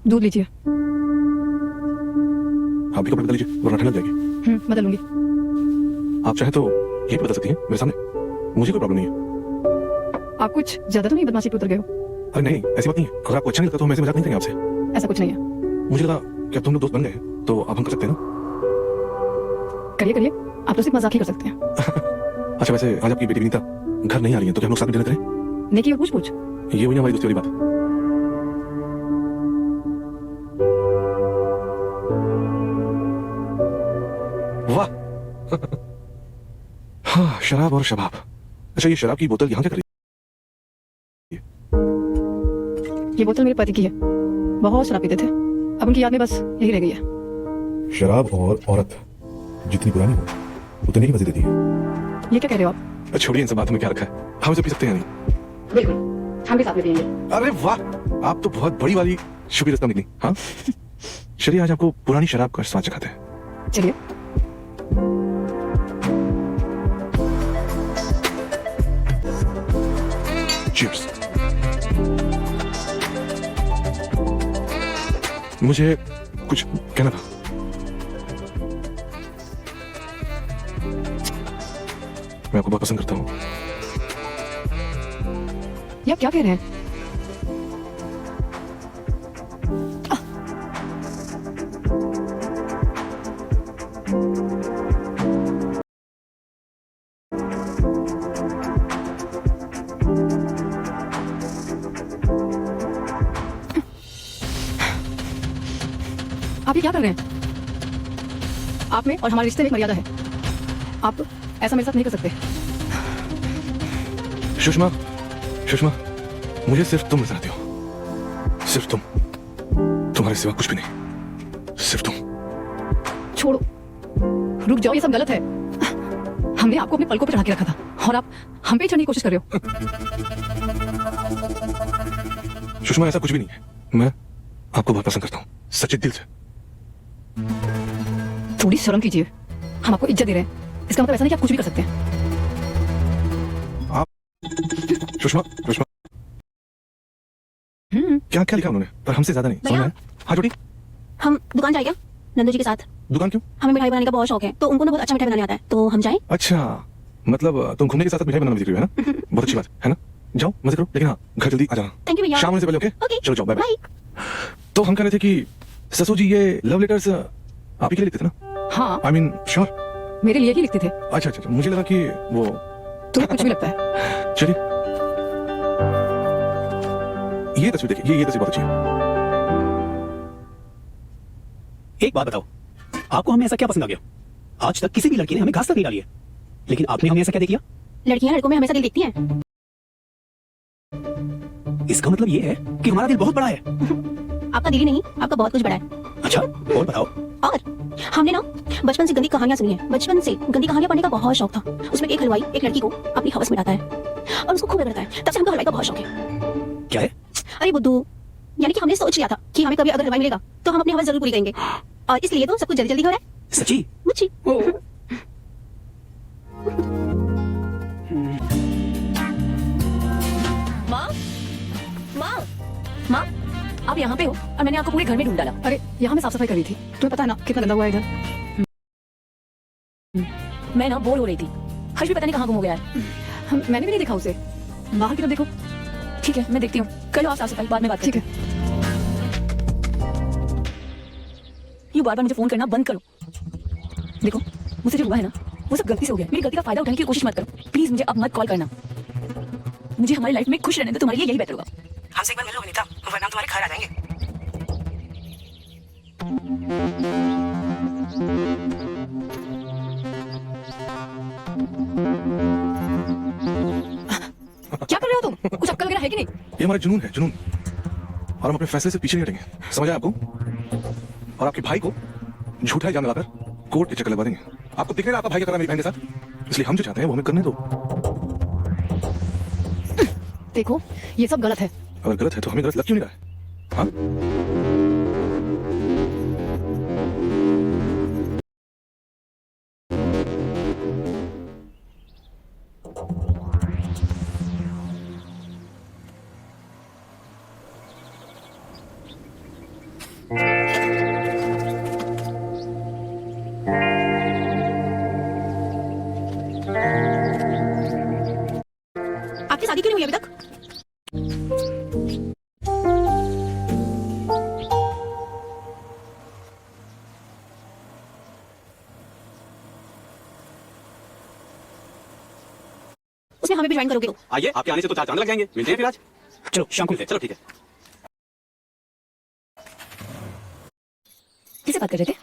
दूध लीजिए। आप भी कपड़े बदल लीजिए वरना ठंड लग जाएगी। बदल लूंगी। आप चाहे तो ये भी बदल सकती हैं मेरे सामने, मुझे कोई प्रॉब्लम नहीं है। आप कुछ ज्यादा तो नहीं बदमाशी पे उतर गए हो? अरे नहीं, ऐसी बात नहीं है। अगर आपको अच्छा नहीं लगता तो हम ऐसे मजाक नहीं करेंगे आपसे। ऐसा कुछ नहीं है। मुझे लगा कि अब तुम लोग दोस्त बन गए हैं तो अब हम कर सकते हैं ना। करिए करिए, आप तो सिर्फ मजाक ही कर सकते हैं। अच्छा वैसे आज आपकी बेटी विनीता घर नहीं आ रही है तो क्या हम लोग साथ में डिनर करें? नेकी और पूछ पूछ। ये हुई ना हमारी दोस्ती वाली बात। वाह हाँ, शराब और शबाब। अच्छा ये शराब की बोतल यहाँ क्या कर रही है? ये बोतल मेरे पति की है, बहुत शराब पीते थे, अब उनकी याद में बस यही रह गई है। शराब और औरत जितनी पुरानी हो उतनी ही मजे देती है। ये क्या कह रहे हो आप? छोड़िए इन सब बातों में क्या रखा है, हम इसे पी सकते हैं नहीं? बिल्कुल, हम भी साथ में पिएंगे। अरे वाह, आप तो बहुत बड़ी वाली शुभी रस्ता निकली। हाँ चलिए आज आपको पुरानी शराब का स्वाद चखाते हैं। चलिए। Cheers. मुझे कुछ कहना था। मैं आपको बहुत पसंद करता हूँ। ये आप क्या कह रहे हैं? आप ये क्या कर रहे हैं? आप में और हमारे रिश्ते में एक मर्यादा है, आप ऐसा मेरे साथ नहीं कर सकते। सुषमा, सुषमा, मुझे सिर्फ तुम नजर आती हो, सिर्फ तुम, तुम्हारे सिवा कुछ भी नहीं, सिर्फ तुम। छोड़ो, रुक जाओ, ये सब गलत है। हमने आपको अपने पलकों पर चढ़ा के रखा था और आप हम पे चढ़ने की कोशिश कर रहे हो। सुषमा ऐसा कुछ भी नहीं है, मैं आपको बहुत पसंद करता हूँ, सच्चे दिल से। थोड़ी शर्म कीजिए, हम आपको इज्जत दे रहे हैं, इसका मतलब ऐसा नहीं कि आप कुछ भी कर सकते हैं। आप सुषमा, सुषमा क्या क्या लिखा उन्होंने, पर हमसे ज्यादा नहीं समझ में आया? हाँ छोटी, हम दुकान जाए क्या नंदू जी के साथ? दुकान क्यों? हमें मिठाई बनाने का बहुत शौक है, तो उनको ना बहुत अच्छा मिठाई बनाने आता है, तो हम जाएं? अच्छा मतलब तुम घूमने के साथ साथ मिठाई बनाना भी सीख रही हो, है ना? बहुत अच्छी बात है ना? जाओ मजे करो, लेकिन हाँ घर जल्दी आ जाना। थैंक यू भैया। शाम होने से पहले। ओके ओके चलो जाओ, बाय बाय। तो हम कह रहे थे कि ससुर जी ये लव लेटर्स आप ही के लिए लिखते थे ना? हाँ, आई मीन श्योर। मेरे लिए ही लिखते थे। अच्छा अच्छा, मुझे लगा कि वो तुम्हें कुछ भी लगता है। चलिए ये तस्वीर देखिए, ये तस्वीर बहुत अच्छी है। एक बात बताओ, आपको हमें ऐसा क्या पसंद आ गया? आज तक किसी भी लड़की ने हमें घास तक नहीं डाली है, लेकिन आपने हमें ऐसा क्या दे दिया? लड़कियां लड़कों में हमेशा दिल देखती हैं। इसका मतलब ये है कि हमारा दिल बहुत बड़ा है। आपका दिल ही नहीं, आपका बहुत कुछ बड़ा है। अच्छा और बताओ। और हमने ना बचपन से गंदी कहानियां सुनी है, बचपन से गंदी कहानियां पढ़ने का बहुत शौक था। उसमें एक हलवाई एक लड़की को अपनी हवस में लाता है और उसको खूब रगड़ता है, तब से हमको हलवाई का बहुत शौक है। क्या है? अरे बुद्धू, यानी कि हमने सोच लिया था कि हमें कभी अगर हलवाई मिलेगा तो हम अपनी हवस जरूर पूरी करेंगे, और इसलिए तो सब कुछ जल्दी जल्दी हो रहा है। सच्ची? मुझे माँ, माँ, माँ, आप यहाँ पे हो और मैंने आपको पूरे घर में ढूंढ डाला। अरे यहाँ मैं साफ सफाई कर रही थी, तुम्हें पता है ना कितना गंदा हुआ है इधर। मैं ना बोर हो रही थी, हर्ष भी पता नहीं कहाँ गुम हो गया है। मैंने भी नहीं देखा उसे, बाहर की तरफ देखो। ठीक है मैं देखती हूँ, कर लो आप साफ सफाई, बाद में बात करते हैं। ठीक है। ये बार बार मुझे फोन करना बंद करो। देखो मुझसे जो हुआ है ना वो सब गलती से हो गया, मेरी गलती का फायदा उठाने की कोशिश मत करो प्लीज, मुझे अब मत कॉल करना। मुझे हमारी लाइफ में खुश रहने दो, तुम्हारे लिए यही बेहतर होगा। हमसे एक बार मिल लो विनीता, वरना हम तुम्हारे घर आ जाएंगे। क्या कर रहे हो तुम? कुछ अक्ल वगैरह है कि नहीं? ये हमारा जुनून है, जुनून, और हम अपने फैसले से पीछे नहीं हटेंगे, समझ आया आपको? और आपके भाई को झूठा इल्जाम लगाकर कोर्ट के चक्कर लगवा देंगे। आपको दिख रहा है आपका भाई क्या कर रहा है मेरी बहन के साथ, इसलिए हम जो चाहते हैं वो हमें करने दो। देखो ये सब गलत है। अगर गलत है तो हमें गलत लग क्यों नहीं रहा है? हाँ हमें भी ज्वाइन करोगे तो। आइए, आपके आने से तो 4 चांद लग जाएंगे। मिलते हैं फिर आज। चलो शाम को मिलते हैं। चलो ठीक है। किससे बात कर रहे थे?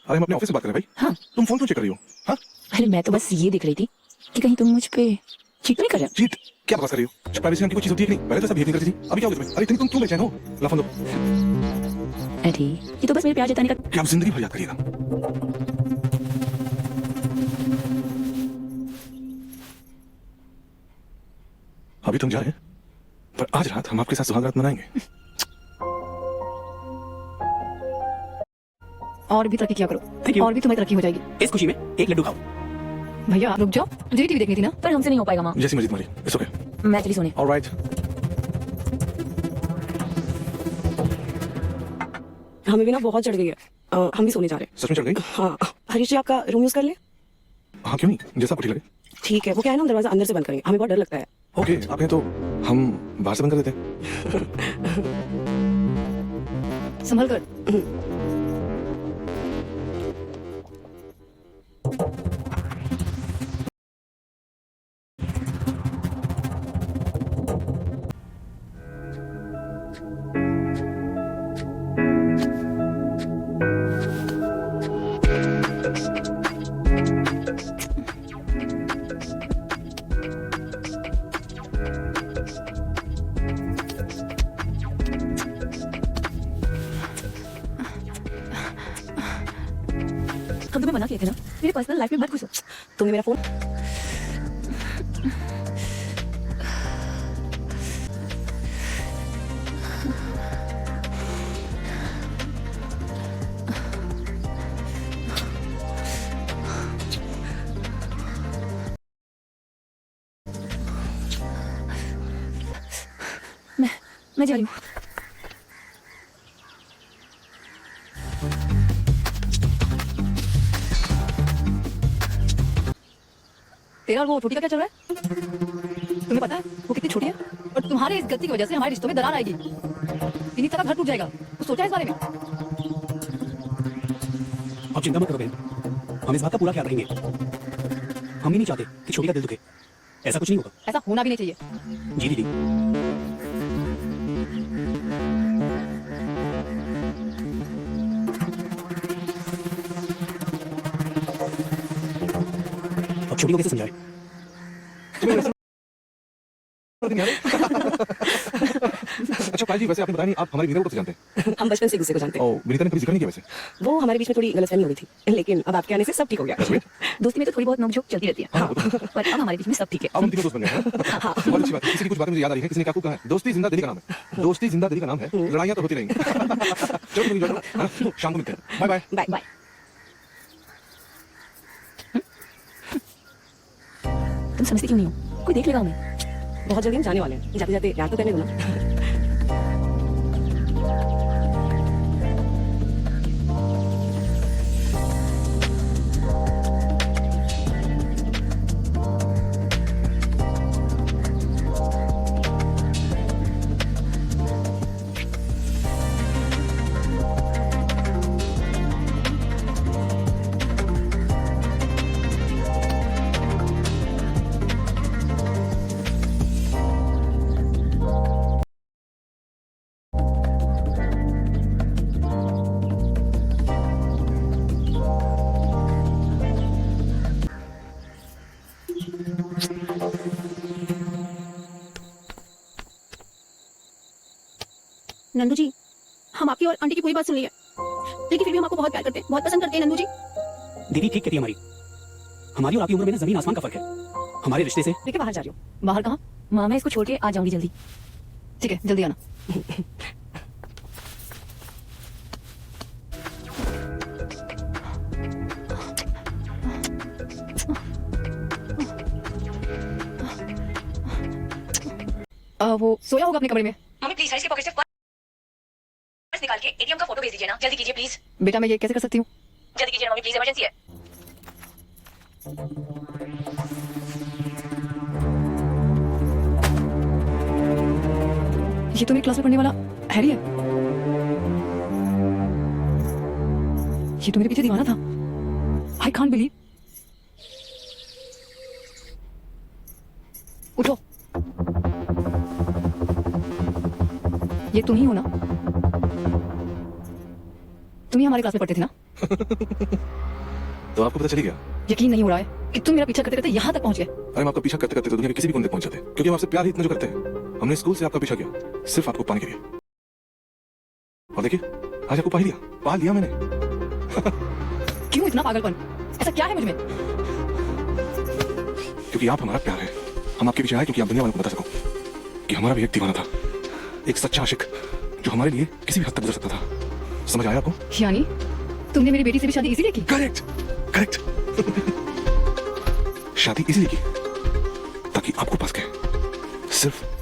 अरे हम अपने ऑफिस से बात कर रहे हैं भाई। हाँ। तुम फोन क्यों चेक कर रही हो? हाँ अरे मैं तो बस ये देख रही थी कि कहीं तुम मुझ पे चीट नहीं कर रहे हो। चीट क्या बकवास कर रही हो? प्राइवेसी नाम की कोई चीज होती है कि नहीं? पहले तो सब बिहेव नहीं करती थी, अभी क्या हो गया तुम्हें? अरे तुम क्यों बेचैन हो? लफन दो। अरे ये तो बस मेरे प्यार जताने का। क्या आप जिंदगी भर याद करिएगा। अभी तुम जा रहे हैं, पर आज रात हम आपके साथ सुहाग रात मनाएंगे। और भी तरक्की किया करो। Thank you. और भी तुम्हें तरक्की हो जाएगी। इस खुशी में एक लड्डू खाओ। भैया आप रुक जाओ, मुझे टीवी देखनी थी ना। पर हमसे नहीं हो पाएगा माँ। जैसी मर्जी तुम्हारी। It's okay. मैं चली सोने। ऑलराइट। हमें भी ना बहुत चढ़ गई है। हम भी सोने जा रहे हैं। सच में चढ़ गई? हाँ हरीश जी आपका रूम यूज कर ले। हाँ क्यों नहीं, जैसा आपको ठीक लगे। ठीक है, वो क्या है ना, हम दरवाजा अंदर से बंद करेंगे, हमें बहुत डर लगता है। ओके आप कहें तो हम बाहर से बंद कर देते हैं। संभल कर। हम तुम्हें मना किए थे ना, मेरे पर्सनल लाइफ में मत घुसो। तुमने मेरा फोन मैं जा रही हूँ। तेरा और वो छोटी का क्या चल रहा है? तुम्हें पता है वो कितनी छोटी है? और तुम्हारे इस गलती की वजह से हमारे रिश्तों में दरार आएगी। विनीता का घर टूट जाएगा। तो सोचा है इस बारे में? आप चिंता मत करो बहन, हम इस बात का पूरा ख्याल रखेंगे। हम भी नहीं चाहते कि छोटी का दिल दुखे। ऐसा कुछ नहीं होगा। ऐसा होना भी नहीं चाहिए। जी दीदी। अब छोटी को कैसे समझाए? अच्छा पायल जी, वैसे आपने बताया नहीं, आप हमारी विनीता को तो जानते हैं? हम बचपन से एक दूसरे को जानते हैं। और विनीता ने कभी जिक्र नहीं किया वैसे। वो हमारे बीच में थोड़ी गलतफहमी हो गई थी, लेकिन अब आपके आने से सब ठीक हो गया। दोस्ती में तो थोड़ी बहुत नोकझोंक चलती रहती है, पर अब हमारे बीच में सब ठीक है। अब हम तीनों दोस्त बन गए हैं। बहुत अच्छी बात है। किसी की कुछ बातें मुझे याद आ रही है। किसी ने क्या कहा है, दोस्ती जिंदा दिली का नाम है। दोस्ती जिंदा दिली का नाम है, लड़ाइयां तो होती रहेंगी। चलो तुम enjoy करो, है ना? शाम को मिलते हैं। Bye bye. Bye bye. तुम समझती क्यों नहीं हो? कोई देख लेगा हमें। बहुत जल्दी हम जाने वाले हैं, जाते जाते याद तो करने दो ना। नंदू जी, हम आपकी और आंटी की पूरी बात सुन ली है, लेकिन फिर भी हम आपको बहुत प्यार करते हैं, बहुत पसंद करते हैं नंदू जी। दीदी ठीक कहती है हमारी और आपकी उम्र में ना जमीन आसमान का फर्क है। हमारे रिश्ते से लेकिन बाहर जा रही हो। बाहर कहाँ? माँ मैं इसको छोड़ के आ जाऊंगी जल्दी। ठीक है जल्दी आना। वो सोया होगा अपने कमरे में। मम्मी प्लीज हरीश के पॉकेट से पर्स निकाल के एटीएम का फोटो भेज दीजिए ना, जल्दी कीजिए प्लीज। बेटा मैं ये कैसे कर सकती हूँ? जल्दी कीजिए ना मम्मी प्लीज, इमरजेंसी है। ये तो मेरी क्लास में पढ़ने वाला हैरी है। ये तो मेरे पीछे दीवाना था। I can't believe. उठो। ये तुम ही हो ना? तुम ही हमारे क्लास में पढ़ते थे ना? तो आपको पता चली गया? यकीन नहीं हो रहा है कि तुम मेरा पीछा करते करते यहाँ तक पहुंच गए। अरे हम आपका पीछा करते करते तो दुनिया के किसी भी कोने तक पहुंच जाते हैं, क्योंकि हम आपसे प्यार ही इतना जो करते हैं। हमने स्कूल से आपका पीछा किया सिर्फ आपको पाने के लिए, और देखिए आज आपको पा लिया मैंने। क्यों इतना पागलपन? ऐसा क्या है मुझ में? क्योंकि आप हमारा प्यार है। हम आपके पीछे आए क्योंकि आप दुनिया वालों को बता सको कि हमारा भी एक दीवाना था, एक सच्चा आशिक जो हमारे लिए किसी भी हद तक गुजर सकता था। समझ आया आपको? यानी तुमने मेरी बेटी से भी शादी इसीलिए की? Correct correct. शादी इसीलिए की ताकि आपको पास गए, सिर्फ